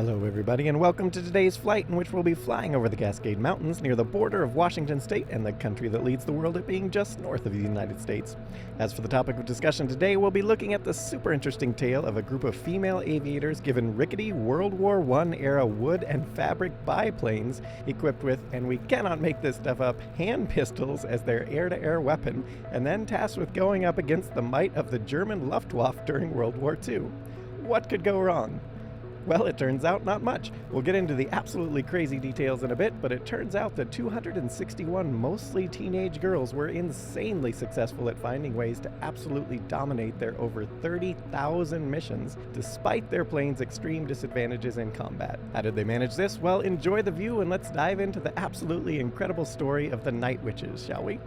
Hello everybody and welcome to today's flight in which we'll be flying over the Cascade Mountains near the border of Washington State and the country that leads the world at being just north of the United States. As for the topic of discussion today, we'll be looking at the super interesting tale of a group of female aviators given rickety World War I era wood and fabric biplanes equipped with, and we cannot make this stuff up, hand pistols as their air-to-air weapon, and then tasked with going up against the might of the German Luftwaffe during World War II. What could go wrong? Well, it turns out not much. We'll get into the absolutely crazy details in a bit, but it turns out that 261 mostly teenage girls were insanely successful at finding ways to absolutely dominate their over 30,000 missions, despite their plane's extreme disadvantages in combat. How did they manage this? Well, enjoy the view and let's dive into the absolutely incredible story of the Night Witches, shall we?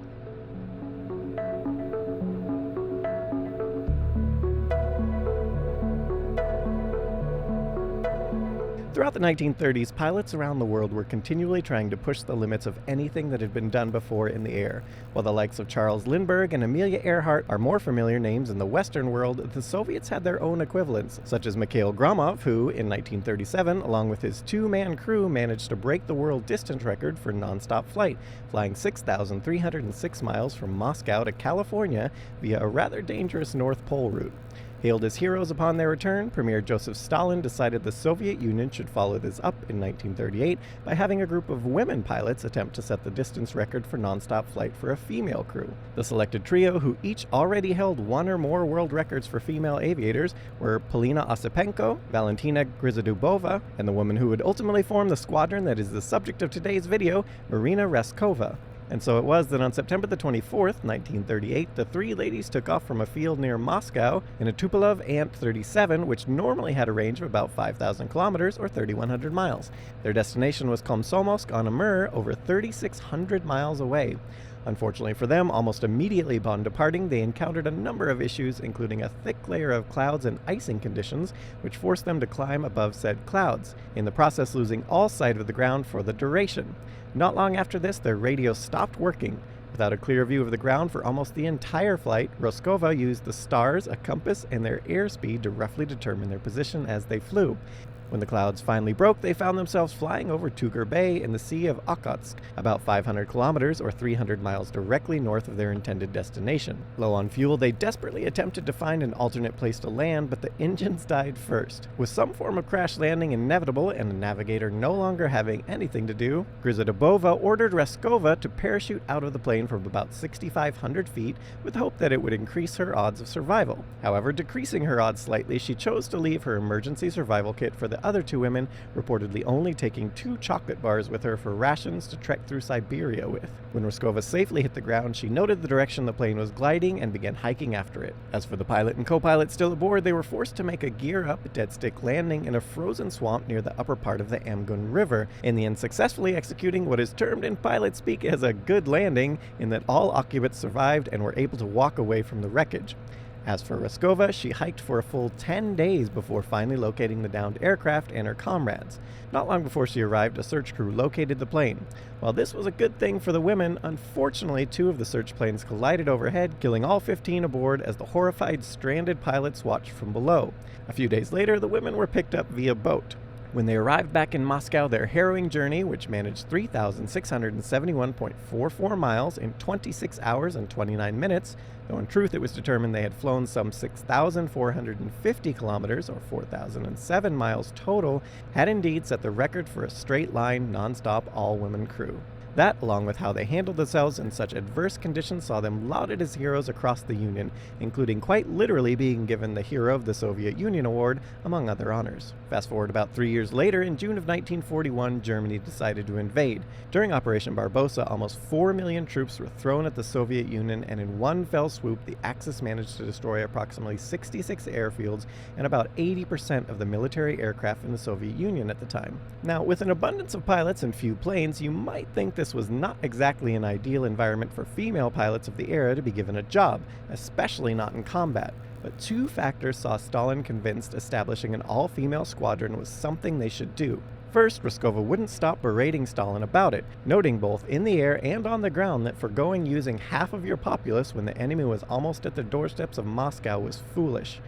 Throughout the 1930s, pilots around the world were continually trying to push the limits of anything that had been done before in the air. While the likes of Charles Lindbergh and Amelia Earhart are more familiar names in the Western world, the Soviets had their own equivalents, such as Mikhail Gromov, who, in 1937, along with his two-man crew, managed to break the world distance record for non-stop flight, flying 6,306 miles from Moscow to California via a rather dangerous North Pole route. Hailed as heroes upon their return, Premier Joseph Stalin decided the Soviet Union should follow this up in 1938 by having a group of women pilots attempt to set the distance record for nonstop flight for a female crew. The selected trio, who each already held one or more world records for female aviators, were Polina Osipenko, Valentina Grizodubova, and the woman who would ultimately form the squadron that is the subject of today's video, Marina Raskova. And so it was that on September the 24th, 1938, the three ladies took off from a field near Moscow in a Tupolev Ant-37, which normally had a range of about 5,000 kilometers or 3,100 miles. Their destination was Komsomolsk on Amur, over 3,600 miles away. Unfortunately for them, almost immediately upon departing, they encountered a number of issues, including a thick layer of clouds and icing conditions, which forced them to climb above said clouds, in the process losing all sight of the ground for the duration. Not long after this, their radio stopped working. Without a clear view of the ground for almost the entire flight, Raskova used the stars, a compass, and their airspeed to roughly determine their position as they flew. When the clouds finally broke, they found themselves flying over Tugur Bay in the Sea of Okhotsk, about 500 kilometers or 300 miles directly north of their intended destination. Low on fuel, they desperately attempted to find an alternate place to land, but the engines died first. With some form of crash landing inevitable and the navigator no longer having anything to do, Grizodubova ordered Raskova to parachute out of the plane from about 6,500 feet with the hope that it would increase her odds of survival. However, decreasing her odds slightly, she chose to leave her emergency survival kit for the other two women, reportedly only taking 2 chocolate bars with her for rations to trek through Siberia with. When Raskova safely hit the ground, she noted the direction the plane was gliding and began hiking after it. As for the pilot and co-pilot still aboard, they were forced to make a gear-up, dead-stick landing in a frozen swamp near the upper part of the Amgun River, in the end successfully executing what is termed in pilot speak as a good landing, in that all occupants survived and were able to walk away from the wreckage. As for Raskova, she hiked for a full 10 days before finally locating the downed aircraft and her comrades. Not long before she arrived, a search crew located the plane. While this was a good thing for the women, unfortunately 2 of the search planes collided overhead, killing all 15 aboard as the horrified stranded pilots watched from below. A few days later, the women were picked up via boat. When they arrived back in Moscow, their harrowing journey, which managed 3,671.44 miles in 26 hours and 29 minutes, though in truth it was determined they had flown some 6,450 kilometers or 4,007 miles total, had indeed set the record for a straight-line, non-stop, all-women crew. That, along with how they handled themselves in such adverse conditions, saw them lauded as heroes across the Union, including quite literally being given the Hero of the Soviet Union Award, among other honors. Fast forward about 3 years later, in June of 1941, Germany decided to invade. During Operation Barbarossa, almost 4 million troops were thrown at the Soviet Union, and in one fell swoop, the Axis managed to destroy approximately 66 airfields and about 80% of the military aircraft in the Soviet Union at the time. Now, with an abundance of pilots and few planes, you might think this was not exactly an ideal environment for female pilots of the era to be given a job, especially not in combat. But 2 factors saw Stalin convinced establishing an all-female squadron was something they should do. First, Raskova wouldn't stop berating Stalin about it, noting both in the air and on the ground that foregoing using half of your populace when the enemy was almost at the doorsteps of Moscow was foolish.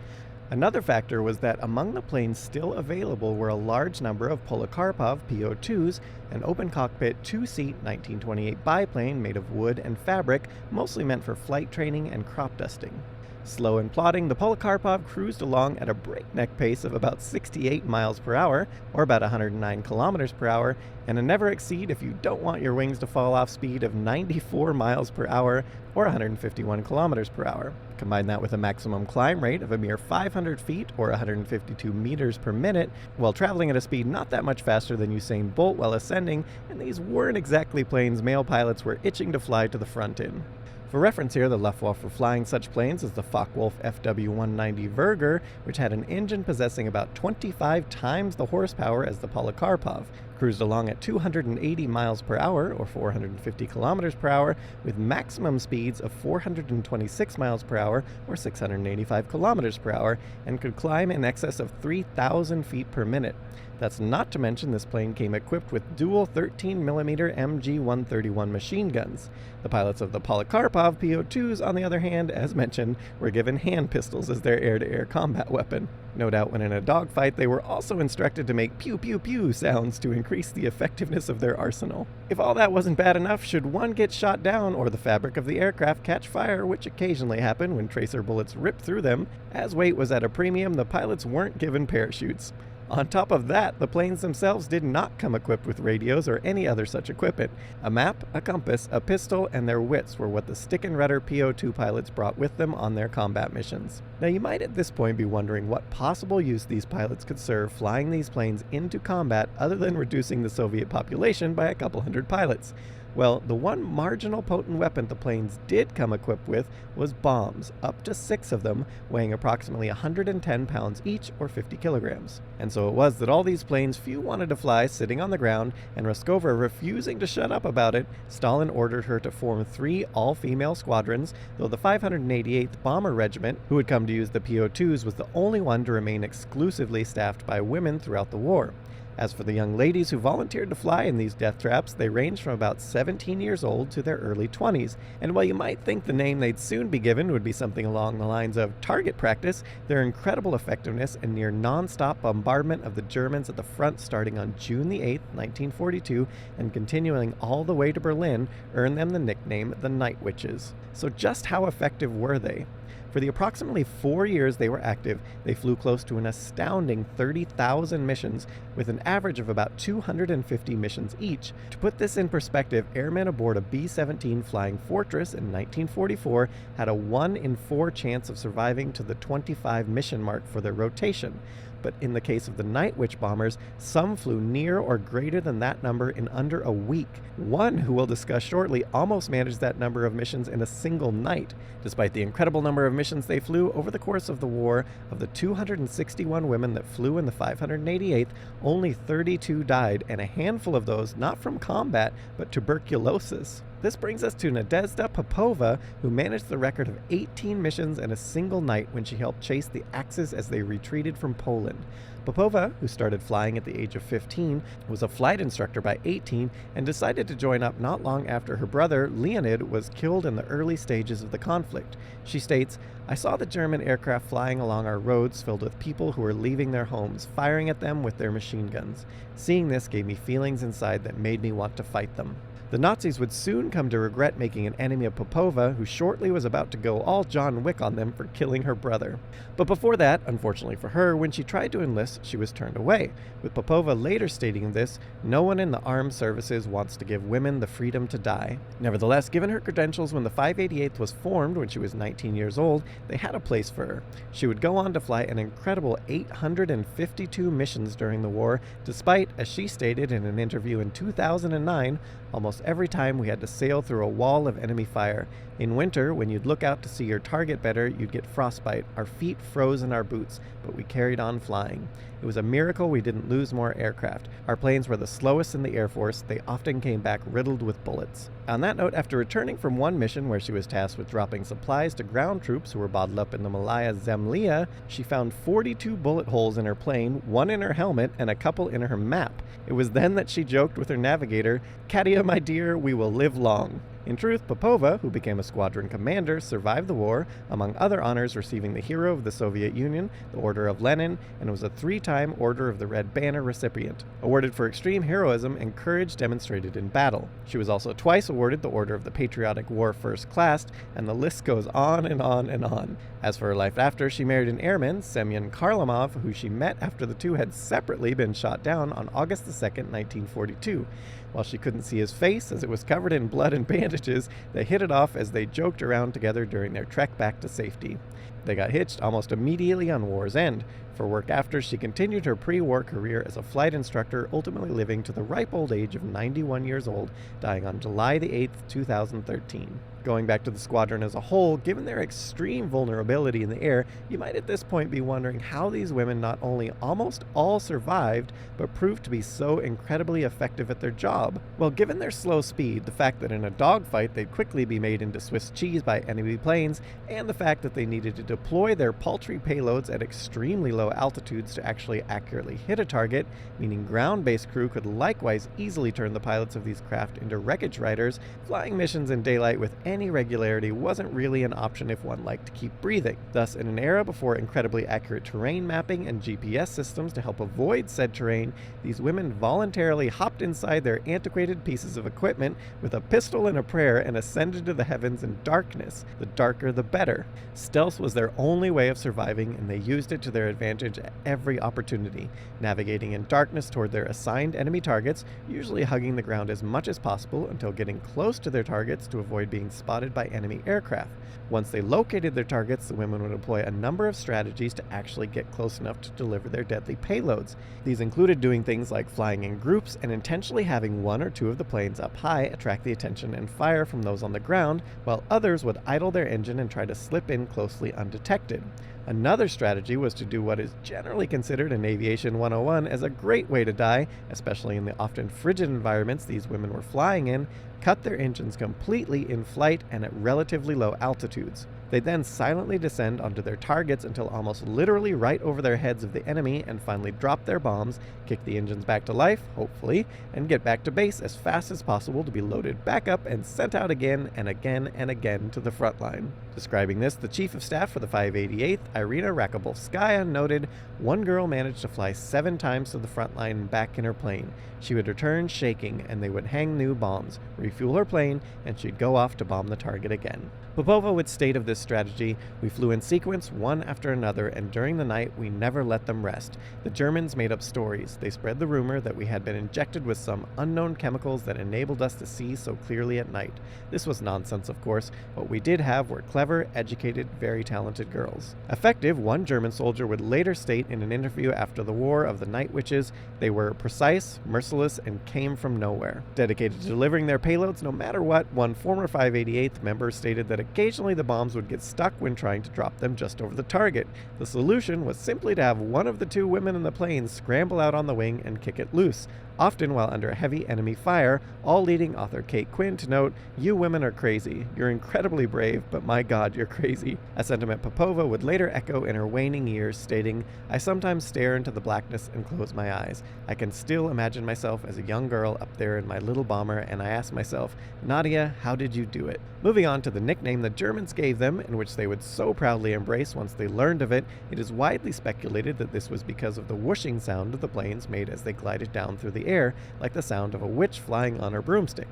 Another factor was that among the planes still available were a large number of Polikarpov PO-2s, an open-cockpit two-seat 1928 biplane made of wood and fabric, mostly meant for flight training and crop dusting. Slow and plodding, the Polikarpov cruised along at a breakneck pace of about 68 miles per hour, or about 109 kilometers per hour, and a never exceed, if you don't want your wings to fall off, speed of 94 miles per hour, or 151 kilometers per hour. Combine that with a maximum climb rate of a mere 500 feet, or 152 meters per minute, while traveling at a speed not that much faster than Usain Bolt while ascending, and these weren't exactly planes male pilots were itching to fly to the front in. For reference here, the Luftwaffe were flying such planes as the Focke-Wulf FW-190 Verger, which had an engine possessing about 25 times the horsepower as the Polikarpov, cruised along at 280 miles per hour, or 450 kilometers per hour, with maximum speeds of 426 miles per hour, or 685 kilometers per hour, and could climb in excess of 3,000 feet per minute. That's not to mention this plane came equipped with dual 13mm MG-131 machine guns. The pilots of the Polikarpov PO-2s, on the other hand, as mentioned, were given hand pistols as their air-to-air combat weapon. No doubt when in a dogfight, they were also instructed to make pew-pew-pew sounds to increase the effectiveness of their arsenal. If all that wasn't bad enough, should one get shot down or the fabric of the aircraft catch fire, which occasionally happened when tracer bullets ripped through them, as weight was at a premium, the pilots weren't given parachutes. On top of that, the planes themselves did not come equipped with radios or any other such equipment. A map, a compass, a pistol, and their wits were what the stick and rudder PO-2 pilots brought with them on their combat missions. Now you might at this point be wondering what possible use these pilots could serve flying these planes into combat other than reducing the Soviet population by a couple hundred pilots. Well, the one marginal potent weapon the planes did come equipped with was bombs, up to 6 of them, weighing approximately 110 pounds each, or 50 kilograms. And so it was that all these planes few wanted to fly sitting on the ground, and Roscova refusing to shut up about it, Stalin ordered her to form 3 all-female squadrons, though the 588th Bomber Regiment, who had come to use the PO-2s, was the only one to remain exclusively staffed by women throughout the war. As for the young ladies who volunteered to fly in these death traps, they ranged from about 17 years old to their early 20s, and while you might think the name they'd soon be given would be something along the lines of target practice, their incredible effectiveness and near non-stop bombardment of the Germans at the front starting on June the 8th, 1942, and continuing all the way to Berlin, earned them the nickname the Night Witches. So just how effective were they? For the approximately 4 years they were active, they flew close to an astounding 30,000 missions, with an average of about 250 missions each. To put this in perspective, airmen aboard a B-17 Flying Fortress in 1944 had a 1 in 4 chance of surviving to the 25 mission mark for their rotation. But in the case of the Night Witch bombers, some flew near or greater than that number in under a week. One, who we'll discuss shortly, almost managed that number of missions in a single night. Despite the incredible number of missions they flew over the course of the war, of the 261 women that flew in the 588th, only 32 died, and a handful of those not from combat, but tuberculosis. This brings us to Nadezhda Popova, who managed the record of 18 missions in a single night when she helped chase the Axis as they retreated from Poland. Popova, who started flying at the age of 15, was a flight instructor by 18 and decided to join up not long after her brother, Leonid, was killed in the early stages of the conflict. She states, "I saw the German aircraft flying along our roads filled with people who were leaving their homes, firing at them with their machine guns. Seeing this gave me feelings inside that made me want to fight them." The Nazis would soon come to regret making an enemy of Popova, who shortly was about to go all John Wick on them for killing her brother. But before that, unfortunately for her, when she tried to enlist, she was turned away, with Popova later stating this, "No one in the armed services wants to give women the freedom to die." Nevertheless, given her credentials when the 588th was formed when she was 19 years old, they had a place for her. She would go on to fly an incredible 852 missions during the war, despite, as she stated in an interview in 2009, almost every time we had to sail through a wall of enemy fire. In winter, when you'd look out to see your target better, you'd get frostbite. Our feet froze in our boots, but we carried on flying. It was a miracle we didn't lose more aircraft. Our planes were the slowest in the Air Force. They often came back riddled with bullets. On that note, after returning from one mission where she was tasked with dropping supplies to ground troops who were bottled up in the Malaya Zemlya, she found 42 bullet holes in her plane, 1 in her helmet, and a couple in her map. It was then that she joked with her navigator, "Katia, my dear, we will live long." In truth, Popova, who became a squadron commander, survived the war, among other honors receiving the Hero of the Soviet Union, the Order of Lenin, and was a 3-time Order of the Red Banner recipient, awarded for extreme heroism and courage demonstrated in battle. She was also twice awarded the Order of the Patriotic War First Class, and the list goes on and on and on. As for her life after, she married an airman, Semyon Kharlamov, who she met after the two had separately been shot down on August 2, 1942. While she couldn't see his face as it was covered in blood and bandages, they hit it off as they joked around together during their trek back to safety. They got hitched almost immediately on war's end. For work after, she continued her pre-war career as a flight instructor, ultimately living to the ripe old age of 91 years old, dying on July 8, 2013. Going back to the squadron as a whole, given their extreme vulnerability in the air, you might at this point be wondering how these women not only almost all survived, but proved to be so incredibly effective at their job. Well, given their slow speed, the fact that in a dogfight they'd quickly be made into Swiss cheese by enemy planes, and the fact that they needed to deploy their paltry payloads at extremely low altitudes to actually accurately hit a target, meaning ground-based crew could likewise easily turn the pilots of these craft into wreckage riders, flying missions in daylight with any regularity wasn't really an option if one liked to keep breathing. Thus, in an era before incredibly accurate terrain mapping and GPS systems to help avoid said terrain, these women voluntarily hopped inside their antiquated pieces of equipment with a pistol and a prayer and ascended to the heavens in darkness. The darker the better. Stealth was their only way of surviving, and they used it to their advantage at every opportunity, navigating in darkness toward their assigned enemy targets, usually hugging the ground as much as possible until getting close to their targets to avoid being spotted by enemy aircraft. Once they located their targets, the women would employ a number of strategies to actually get close enough to deliver their deadly payloads. These included doing things like flying in groups and intentionally having one or two of the planes up high attract the attention and fire from those on the ground, while others would idle their engine and try to slip in closely undetected. Another strategy was to do what is generally considered in Aviation 101 as a great way to die, especially in the often frigid environments these women were flying in, cut their engines completely in flight and at relatively low altitudes. They then silently descend onto their targets until almost literally right over their heads of the enemy and finally drop their bombs, kick the engines back to life, hopefully, and get back to base as fast as possible to be loaded back up and sent out again and again and again to the front line. Describing this, the Chief of Staff for the 588th, Irina Rakobovskaya, noted, "One girl managed to fly 7 times to the front line and back in her plane. She would return shaking, and they would hang new bombs, refuel her plane, and she'd go off to bomb the target again." Popova would state of this strategy, "We flew in sequence one after another, and during the night we never let them rest. The Germans made up stories. They spread the rumor that we had been injected with some unknown chemicals that enabled us to see so clearly at night. This was nonsense, of course. What we did have were clever, educated, very talented girls." Effective, one German soldier would later state in an interview after the War of the Night Witches, "They were precise, merciless, and came from nowhere." Dedicated to delivering their payloads no matter what, one former 588th member stated that occasionally the bombs would get stuck when trying to drop them just over the target. The solution was simply to have one of the 2 women in the plane scramble out on the wing and kick it loose, often while under heavy enemy fire, all leading author Kate Quinn to note, "You women are crazy. You're incredibly brave, but my God, you're crazy." A sentiment Popova would later echo in her waning years, stating, "I sometimes stare into the blackness and close my eyes. I can still imagine myself as a young girl up there in my little bomber, and I ask myself, Nadia, how did you do it?" Moving on to the nickname the Germans gave them, and which they would so proudly embrace once they learned of it, it is widely speculated that this was because of the whooshing sound the planes made as they glided down through the air, like the sound of a witch flying on her broomstick.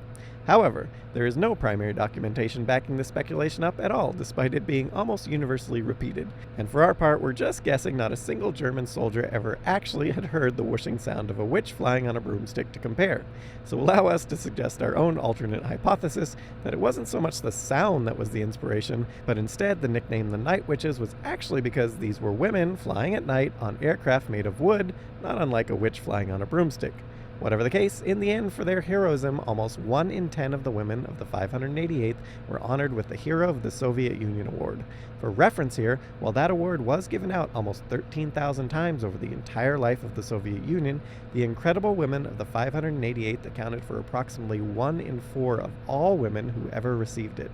However, there is no primary documentation backing this speculation up at all, despite it being almost universally repeated. And for our part, we're just guessing not a single German soldier ever actually had heard the whooshing sound of a witch flying on a broomstick to compare. So allow us to suggest our own alternate hypothesis that it wasn't so much the sound that was the inspiration, but instead the nickname the Night Witches was actually because these were women flying at night on aircraft made of wood, not unlike a witch flying on a broomstick. Whatever the case, in the end, for their heroism, almost 1 in 10 of the women of the 588th were honored with the Hero of the Soviet Union Award. For reference here, while that award was given out almost 13,000 times over the entire life of the Soviet Union, the incredible women of the 588th accounted for approximately 1 in 4 of all women who ever received it.